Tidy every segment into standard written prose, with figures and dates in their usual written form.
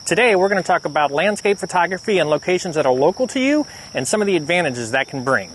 Today we're going to talk about landscape photography and locations that are local to you and some of the advantages that can bring.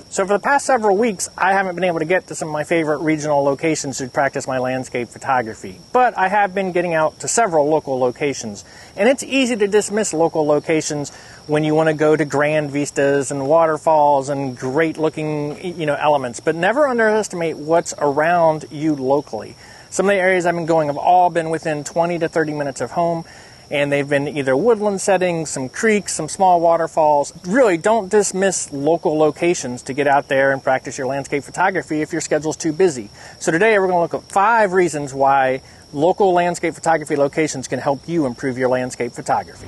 So for the past several weeks, I haven't been able to get to some of my favorite regional locations to practice my landscape photography, but I have been getting out to several local locations. And it's easy to dismiss local locations when you want to go to grand vistas and waterfalls and great looking, elements, but never underestimate what's around you locally. Some of the areas I've been going have all been within 20 to 30 minutes of home, and they've been either woodland settings, some creeks, some small waterfalls. Really, don't dismiss local locations to get out there and practice your landscape photography if your schedule's too busy. So today we're going to look at 5 reasons why local landscape photography locations can help you improve your landscape photography.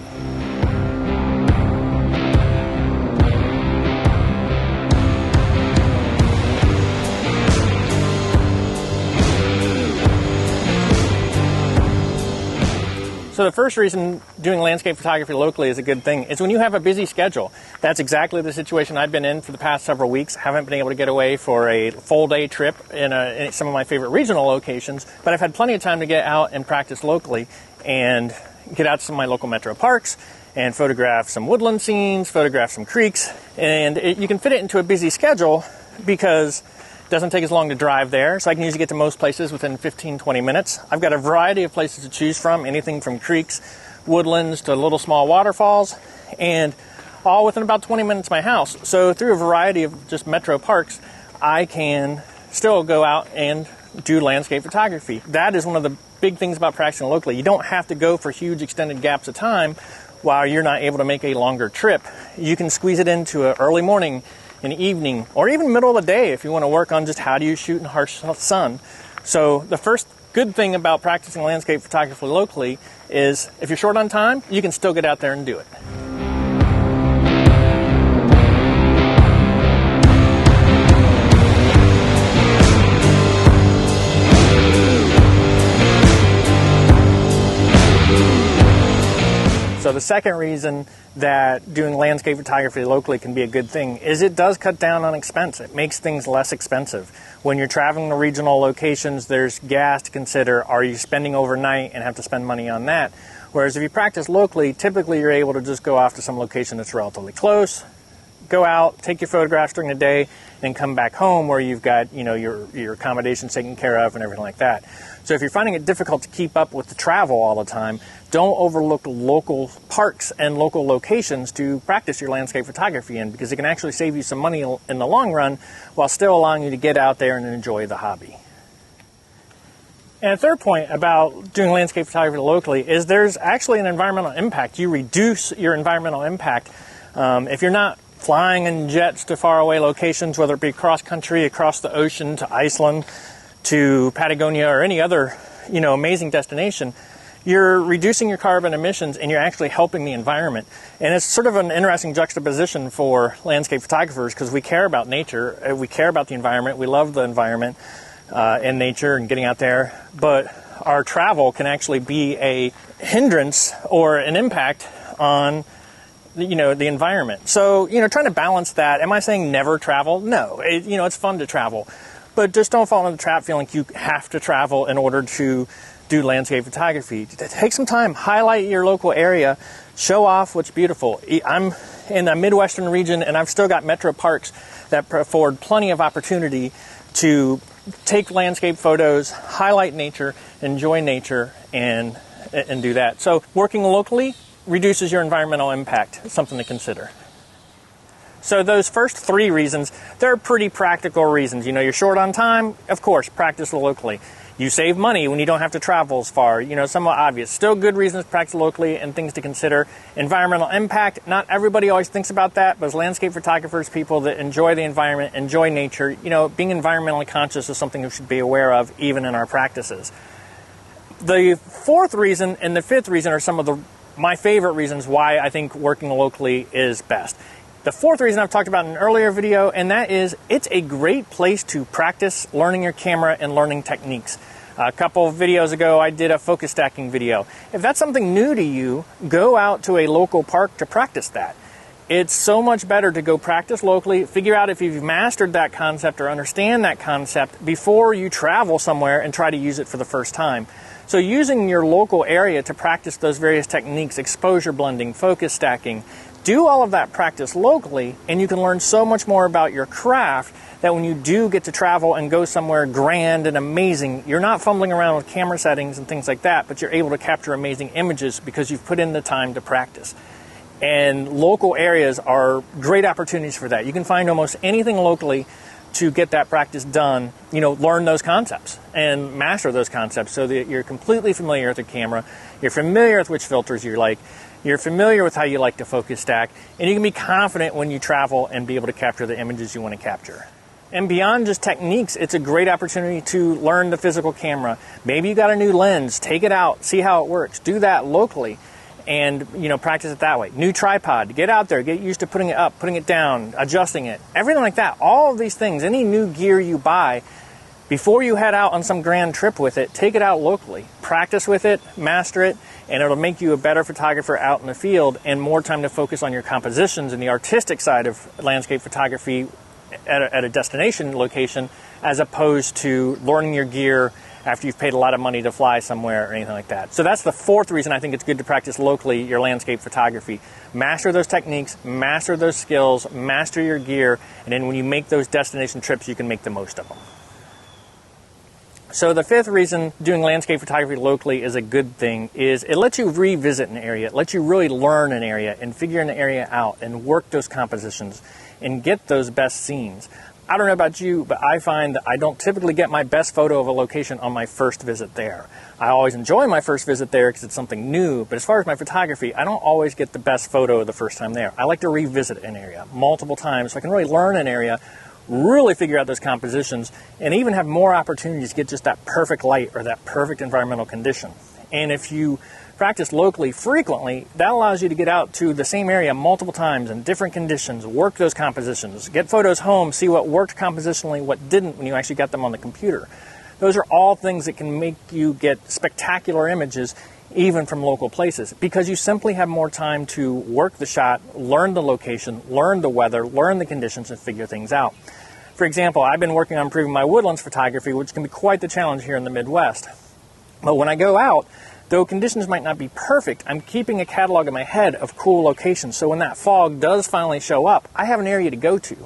So the first reason doing landscape photography locally is a good thing is when you have a busy schedule. That's exactly the situation I've been in for the past several weeks. Haven't been able to get away for a full day trip in some of my favorite regional locations, but I've had plenty of time to get out and practice locally and get out to some of my local metro parks and photograph some woodland scenes, photograph some creeks, and you can fit it into a busy schedule because it doesn't take as long to drive there, so I can usually get to most places within 15-20 minutes. I've got a variety of places to choose from, anything from creeks, woodlands, to little small waterfalls, and all within about 20 minutes of my house. So through a variety of just metro parks, I can still go out and do landscape photography. That is one of the big things about practicing locally. You don't have to go for huge extended gaps of time while you're not able to make a longer trip. You can squeeze it into an early morning, an evening, or even middle of the day if you want to work on just how do you shoot in harsh sun. So the first good thing about practicing landscape photography locally is if you're short on time, you can still get out there and do it. So the second reason that doing landscape photography locally can be a good thing is it does cut down on expense. It makes things less expensive. When you're traveling to regional locations, there's gas to consider. Are you spending overnight and have to spend money on that? Whereas if you practice locally, typically you're able to just go off to some location that's relatively close, go out, take your photographs during the day, and come back home where you've got, your accommodations taken care of and everything like that. So if you're finding it difficult to keep up with the travel all the time, don't overlook local parks and local locations to practice your landscape photography in, because it can actually save you some money in the long run while still allowing you to get out there and enjoy the hobby. And a third point about doing landscape photography locally is there's actually an environmental impact. You reduce your environmental impact. If you're not flying in jets to faraway locations, whether it be cross country, across the ocean, to Iceland, to Patagonia, or any other, amazing destination, you're reducing your carbon emissions and you're actually helping the environment. And it's sort of an interesting juxtaposition for landscape photographers because we care about nature, we care about the environment, we love the environment and nature and getting out there, but our travel can actually be a hindrance or an impact on the environment. So, trying to balance that. Am I saying never travel? No. It's fun to travel. But just don't fall into the trap feeling like you have to travel in order to do landscape photography. Take some time, highlight your local area, show off what's beautiful. I'm in the Midwestern region, and I've still got metro parks that afford plenty of opportunity to take landscape photos, highlight nature, enjoy nature, and do that. So working locally reduces your environmental impact, something to consider. So those first 3 reasons, they're pretty practical reasons. You're short on time, of course, practice locally. You save money when you don't have to travel as far, somewhat obvious. Still good reasons to practice locally and things to consider. Environmental impact, not everybody always thinks about that, but as landscape photographers, people that enjoy the environment, enjoy nature, being environmentally conscious is something we should be aware of even in our practices. The 4th reason and the 5th reason are some of my favorite reasons why I think working locally is best. The 4th reason I've talked about in an earlier video, and that is it's a great place to practice learning your camera and learning techniques. A couple of videos ago, I did a focus stacking video. If that's something new to you, go out to a local park to practice that. It's so much better to go practice locally, figure out if you've mastered that concept or understand that concept before you travel somewhere and try to use it for the first time. So using your local area to practice those various techniques, exposure blending, focus stacking, do all of that practice locally, and you can learn so much more about your craft that when you do get to travel and go somewhere grand and amazing, you're not fumbling around with camera settings and things like that, but you're able to capture amazing images because you've put in the time to practice. And local areas are great opportunities for that. You can find almost anything locally to get that practice done, learn those concepts and master those concepts so that you're completely familiar with the camera, you're familiar with which filters you like, you're familiar with how you like to focus stack, and you can be confident when you travel and be able to capture the images you want to capture. And beyond just techniques, it's a great opportunity to learn the physical camera. Maybe you got a new lens, take it out, see how it works. Do that locally and practice it that way. New tripod, get out there, get used to putting it up, putting it down, adjusting it, everything like that. All of these things, any new gear you buy, before you head out on some grand trip with it, take it out locally. Practice with it, master it, and it'll make you a better photographer out in the field and more time to focus on your compositions and the artistic side of landscape photography at a destination location, as opposed to learning your gear after you've paid a lot of money to fly somewhere or anything like that. So that's the fourth reason I think it's good to practice locally your landscape photography. Master those techniques, master those skills, master your gear, and then when you make those destination trips, you can make the most of them. So the fifth reason doing landscape photography locally is a good thing is it lets you revisit an area, it lets you really learn an area and figure an area out and work those compositions and get those best scenes. I don't know about you, but I find that I don't typically get my best photo of a location on my first visit there. I always enjoy my first visit there because it's something new, but as far as my photography, I don't always get the best photo the first time there. I like to revisit an area multiple times so I can really learn an area, really figure out those compositions, and even have more opportunities to get just that perfect light or that perfect environmental condition. And if you practice locally frequently, that allows you to get out to the same area multiple times in different conditions, work those compositions, get photos home, see what worked compositionally, what didn't when you actually got them on the computer. Those are all things that can make you get spectacular images even from local places because you simply have more time to work the shot, learn the location, learn the weather, learn the conditions, and figure things out. For example, I've been working on improving my woodlands photography, which can be quite the challenge here in the Midwest. But when I go out, though conditions might not be perfect, I'm keeping a catalog in my head of cool locations. So when that fog does finally show up, I have an area to go to.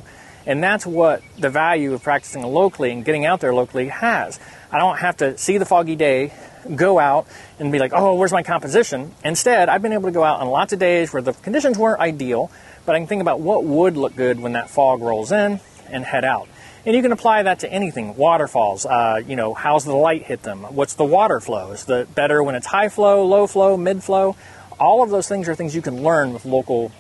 And that's what the value of practicing locally and getting out there locally has. I don't have to see the foggy day, go out and be like, oh, where's my composition? Instead, I've been able to go out on lots of days where the conditions weren't ideal, but I can think about what would look good when that fog rolls in and head out. And you can apply that to anything. Waterfalls, how's the light hit them? What's the water flow? Is the better when it's high flow, low flow, mid flow? All of those things are things you can learn with local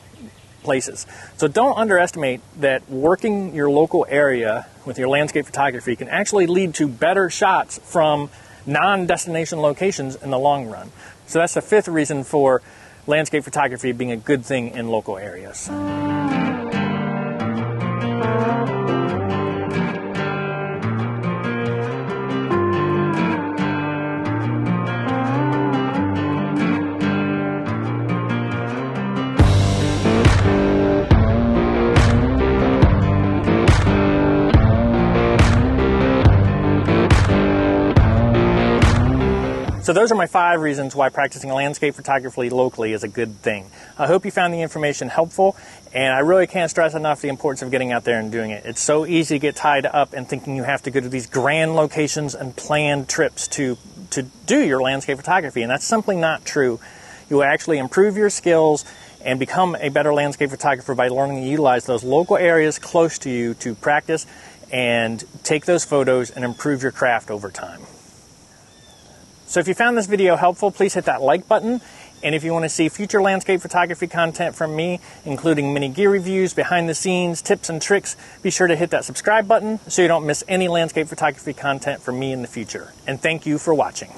places. So don't underestimate that working your local area with your landscape photography can actually lead to better shots from non-destination locations in the long run. So that's the fifth reason for landscape photography being a good thing in local areas. So those are my 5 reasons why practicing landscape photography locally is a good thing. I hope you found the information helpful, and I really can't stress enough the importance of getting out there and doing it. It's so easy to get tied up and thinking you have to go to these grand locations and planned trips to do your landscape photography, and that's simply not true. You will actually improve your skills and become a better landscape photographer by learning to utilize those local areas close to you to practice and take those photos and improve your craft over time. So if you found this video helpful, please hit that like button. And if you want to see future landscape photography content from me, including mini gear reviews, behind the scenes, tips and tricks, be sure to hit that subscribe button so you don't miss any landscape photography content from me in the future. And thank you for watching.